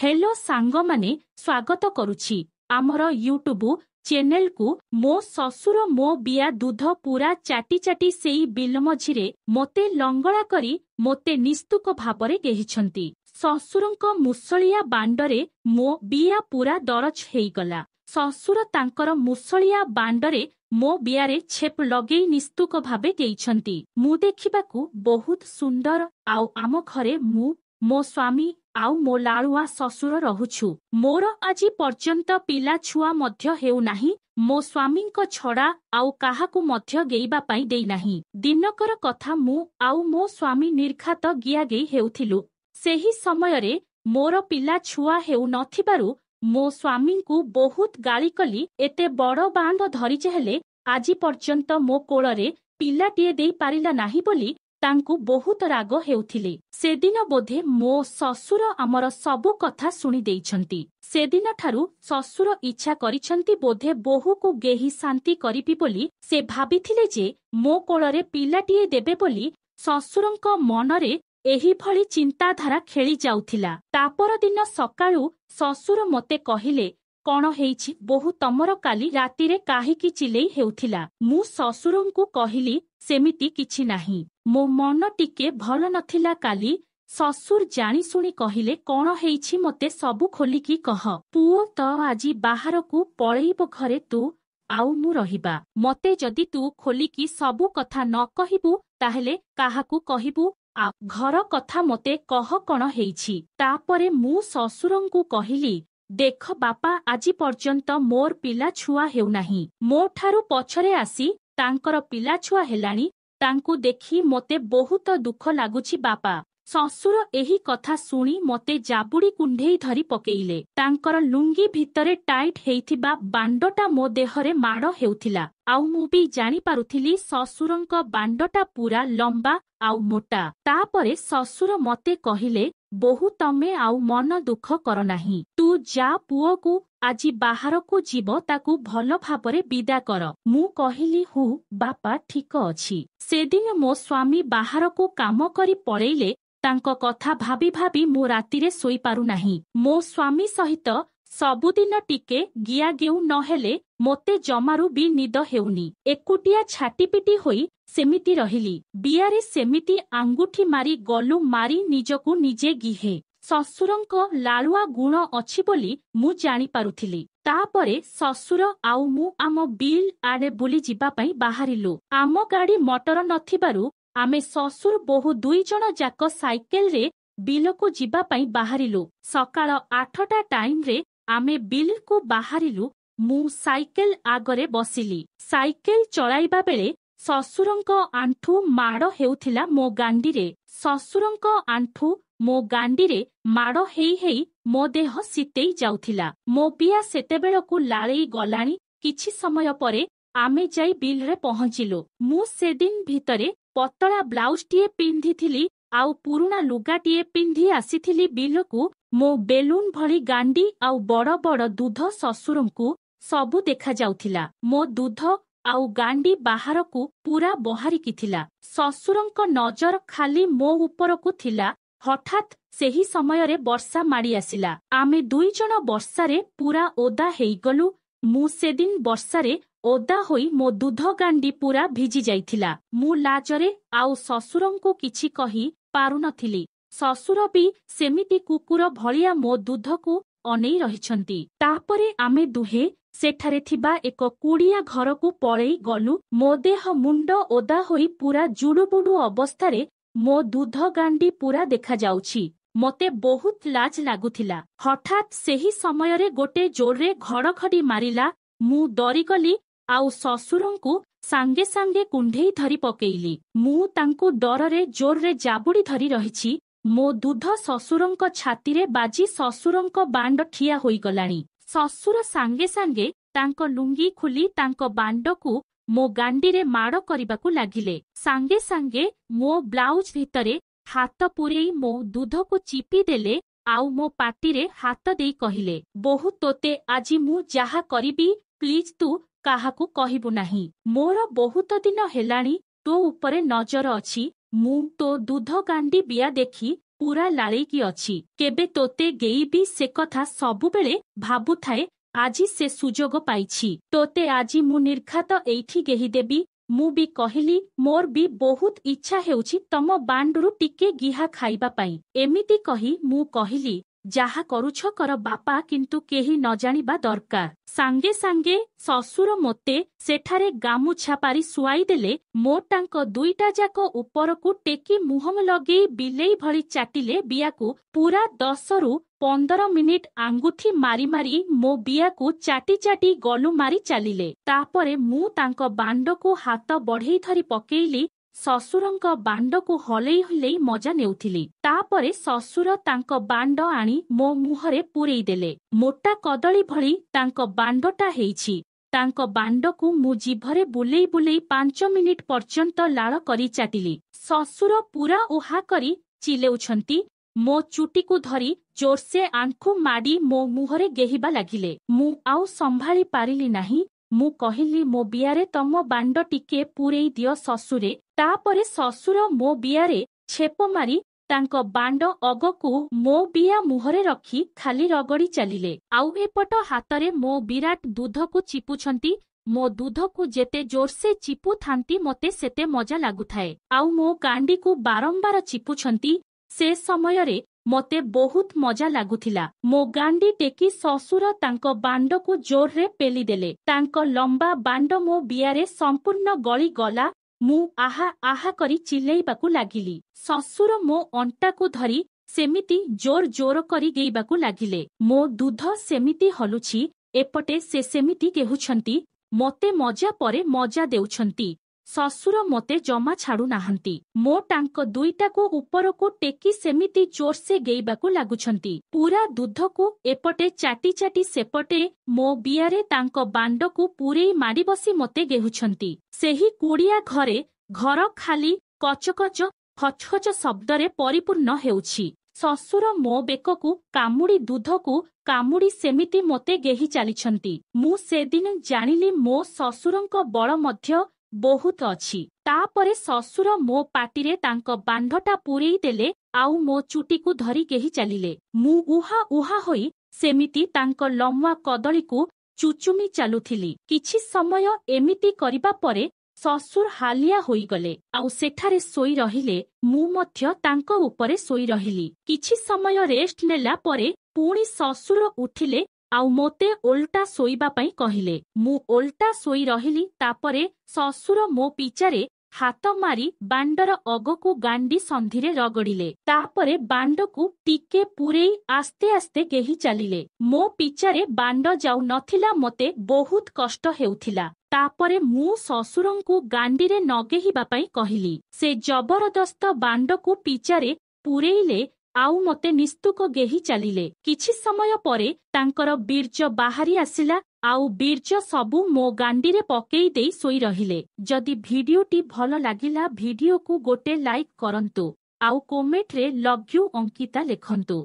Hello सांग माने स्वागत करुछि आमर यूट्यूब चैनल को। मो ससुर मो बिया दूध पूरा चाटी चाटी सेई बिल मझिरे मोते लंगड़ा करी मोते निस्तुक भाबरे गेहिछंती। ससुरंक मुसलिया बांडरे मो बिया पूरा दरज हेइगला। ससुर तांकर मुसलिया बांडरे मो बियारे छेप लगेई निस्तुक भाबे गेइछंती। मु देखिबाकू बहुत सुंदर आउ आम घरे मु मो स्वामी आउ मो लाड़ुआ ससुर रहुछु। मोर आजी पर्यंत पिला छुआ मध्य हेउ नाही। मो स्वामींक छड़ा आउ काहाकू मध्य गेइबा पाई देई नाही। दिनकर कथा मु आउ मो स्वामी निर्घात गिया गेई हेउथिलु। सेही समयरे मोर पिला छुआ हेउ नथिबारु मो स्वामींकू बहुत गाली कली। एते बड़ बांध धरिचे हेले आजी पर्यंत मो कोଳରେ पिलाटिए देई पारिला नाही बोली तांकू बहुत राग हेउथिले। सेदिन बोधे मो ससुर आमर सबु कथा सुनी देइछंती। सेदिन ठारू ससुर इच्छा करिछंती बोधे बोहू को गेही शांति करिपि बोली से भाबिथिले जे मो कोଳରେ पिलाटिए देबे बोली। ससुरंक मनरे एही भली चिंताधारा खेली जाउथिला। तापर दिन सकाळू ससुर मते कहिले कौन हेइछि बोहू तमर काली रातिरे काहीकि चिलेई हेउथिला। मु ससुरंकू कहिली सेमिति किछि नाही, मो मन टिके भल नथिला काली। ससुर जानी सुनी कहिले कौन हेइछि मते सबु खोलिकी कह। पुओ त आजी बाहरकू पळेइबो घरे तू आउ मु रहिबा। मते जदि तू खोलिकी सबु कथा न कहिबू ताहेले काहाकू कहिबू। आ घर कथा मते कह कौन हेइछि। तापरे मु ससुरंकू कहिली देख बापा आजी पर्यंत मोर पिला छुआ हेउ नाही। मो ठारू पछरे आसी तांकर पिला छुआ हेलाणी। तांकू देखी मोते बहुत दुख लागुछि बापा। ससुर एही कथा सुनी मोते जाबुड़ी कुंढेई धरी पकेइले। तांकर लुंगी भितरे टाइट हेइथिबा बांडटा मो देहरे माड़ हेउथिला। आउ मु भी जानी पारुथिली ससुरंक बांडटा पूरा लंबा आउ मोटा। तापरे ससुर मते कहिले बोहू तमे आउ मन दुख कर नाही। तू जा पुओ को आजी बाहर को जीव ताकू भल भाबरे विदा कर। मु कहिली हु बापा ठीक अछि। सेदिन मो स्वामी बाहर को काम करी पळेइले। तांक कथा भाबी भाबी मो रातिरे सोई पारु नाही। मो स्वामी सहित सबुदिन टिके गिया गेउ नहेले मोते जमारू भी निद हेउनी। एकुटिया छाटीपिटी होई सेमिति रहिली। बियारे सेमिति आंगुठी मारी गलु मारी निजकू निजे गिहे। ससुरंक लालुआ गुण अछि बोली मु जानी पारुथिली। तापरे ससुर आउ मु आम बिल आडे बुली जिबा पई बाहरिलु। आम गाड़ी मटर नथिबारु आमे ससुर बोहू दुई जण जाक साइकेल रे बिल को जिबा पई बाहरिलु। सकाळ 8टा टाइम रे आमे बिल को बाहरिलु। मु साइकेल आगरे बसिली। साइकेल चलाइबा बेले ससुरंक आंठू माड़ हेउथिला मो गांडीरे। ससुरंक आंठू मो गांडीरे माड़ हेई हेई मो देह सितेई जाउथिला। मो बिया सेतेबेळकू लाळेई गलाणी। किछि समय परे आमे जाई बिल रे पहुंचिलु। मु सेदिन भितरे पतला ब्लाउज टिए पिंधिथिली आउ पुरुणा लुगाटिए पिंधि आसीथिली बिलकू। मो बेलून भली गांडी आउ बड़ बड़ दूध ससुरंकू सबु देखा जाउथिला। मो दूध आउ गांडी बाहरकू पूरा बहारिकी थिला। ससुरंक नजर खाली मो उपरकू थिला। हठात सेही समयरे वर्षा माड़ी आसिला। आमे दुई जण वर्षारे पूरा ओदा हेइगलु। मु सेदिन वर्षारे ओदा होई मो दूध गांडी पूरा भिजी जाइथिला। मु लाजरे आउ ससुरंकू किछि कही पारु नथिली। ससुर भी सेमिति कुकुर भलिया मो दूधकू अनेई रहिछंती। तापरे आमे दुहे सेठारे थिबा एक कुड़िया घरकू पळेई गलु। मो देह मुंड ओदा होई पूरा जुडुबुडु अवस्थारे मो दूध गांडी पूरा देखा जाउछि। मते बहुत लाज लागुथिला। हठात सेही समयरे गोटे जोरे घड़घड़ी मारिला। मु डरिगली आउ ससुरंकू सांगे सांगे कुंढेई धरी पकेइली। मु तांकू डररे जोरे जाबुड़ी धरी रहिछि। मो दूध ससुरंक छातीरे बाजी ससुरंक बांड ठिया होई गलाणी। ससुर सांगे सांगे तांक लुंगी खुली तांक बांडकू मो गांडीरे माड़ करिबाकू लागिले। सांगे सांगे मो ब्लाउज भितरे हाथ पुरेई मो दूधकू चिपी देले आउ मो पाटीरे हाथ देई कहिले बोहू तोते आजी मु जाहा करिबी प्लीज तू काहाकू कहिबु नाही। मोर बहुत दिन हेलाणी तो उपरे नजर अछि। मु तो दूध गांडी बिया देखी पूरा लाळेकी अछि केबे तोते गेईबी से कथा सबुबेले भाबुथाए आजी से सुजोग पाइछि तोते आजी मु निर्घात एइठी गेही देबी मु भी कहिली मोर भी बहुत इच्छा हेउछि तम बांडुरु टिके गिहा खाइबा पाई एमिति कही मु कहिली जाहा करुछ कर बापा किंतु केही न जानिबा दरकार सांगे सांगे ससुर मोते सेठारे गामुछा पारी सुआई देले मो टांक दुईटा जाक उपरकू टेकी मुहम लगेई बिलेई भଳି चाटिले बियाकू पूरा 10 रु 15 मिनिट आंगुठी मारी मारी मो बियाकू चाटी चाटी गलु मारी चालिले तापरे मु तांक बांडकू हाथ बढ़ेई धरी पकेइली ससुरଙ୍କ बांडकू हलेई हलेई मजा नेउथिली तापरे ससुर तांक बांड आनी मो मुहरे पुरेई देले मोटा कदली भଳି तांक बांडटा हेइछि तांक बांडकू मु जिभरे बुलेई बुलेई 5 मिनिट पर्यंत लाळ करी चाटिली ससुर पूरा उहा करी चिलेउछंती मो चुटीकू धरी जोरसे आंखु माडी मो मुहरे गेहिबा लागिले मु आउ संभाली पारिली नाही मु कहिली मो बियारे तम बांड टिके पुरेई दियो ससुरे तापरे ससुर मो बियारे छेप मारी तांक बांड अगकू मो बिया मुहरे रखी खाली रगड़ी चलिले आउ एपट हातरे मो विराट दूधकू चिपुछंती मो दूधकू जेते जोरसे चिपु थांती मते सेते मजा लागुथाए आउ मो गांडीकू बारंबार चिपुछंती से समयरे मते बहुत मजा लागुथिला मो गांडी टेकी ससुर तांक बांडकू जोररे पेली देले तांक लंबा बांड मो बियारे संपूर्ण गली गला मु आहा आहा करी चिल्लेइबाकू लागिली ससुर मो अंटाकू धरी सेमिति जोर जोर करी गेइबाकू लागिले मो दूध सेमिति हलुछि एपटे से सेमिति केहुछंती मते मजा परे मजा देउछंती ससुर मते जमा छाड़ू नाहंती मो टांक दुईटाकू उपरकू टेकी सेमिति जोरसे गेइबाकू लागुछंती पूरा दूधकू एपटे चाटी चाटी सेपटे मो बियारे तांक बांडकू पूरेई माडी बसी मते गेहुछंती सेही कुड़िया घरे घर खाली कचकच खचखच शब्दरे परिपूर्ण हेउछि ससुर मो बेककू कामुड़ी दूधकू कामुड़ी सेमिति मते गेही चालिछंती मु सेदिन जानिली मो ससुरंक बळ मध्य बहुत अछि तापरे ससुर मो पाटिरे तांक बांधटा पुरेई देले आउ मो चुटीकू धरी गेही चालिले मु उहा उहा होई सेमिति तांक लम्वा कदलीकू चुचुमी चालुथिली किछि समय एमिति करिबा परे ससुर हालिया होई गले आउ सेठारे सोई रहिले मु मध्य तांक उपरे सोई रहिली किछि समय रेस्ट नेला परे पुणी ससुर उठिले आउ मोते ओल्टा सोईबा पई कहिले मु ओल्टा सोई रहिली तापरे ससुर मो पिचारे हाथ मारी बांडर अगकू गांडी संधिरे रगड़िले तापरे बांडकू टिके पुरेई आस्ते आस्ते गेही चालिले मो पिचारे बांड जाउ नथिला मते बहुत कष्ट हेउथिला तापरे मु ससुरंकू गांडीरे नगेहिबा पई कहिली से जबरदस्त बांडकू पिचारे पुरेइले आउ मते निस्तुक गेही चालिले किछि समय परे तांकर बीर्ज बाहरी आसिला आउ बीर्ज सबु मो गांडीरे पकेई देई सोई रहिले जदि भिडियोटी भल लागिला भिडियोकू गोटे लाइक करंतु आउ कमेंट रे लव यू अंकिता लेखंतु।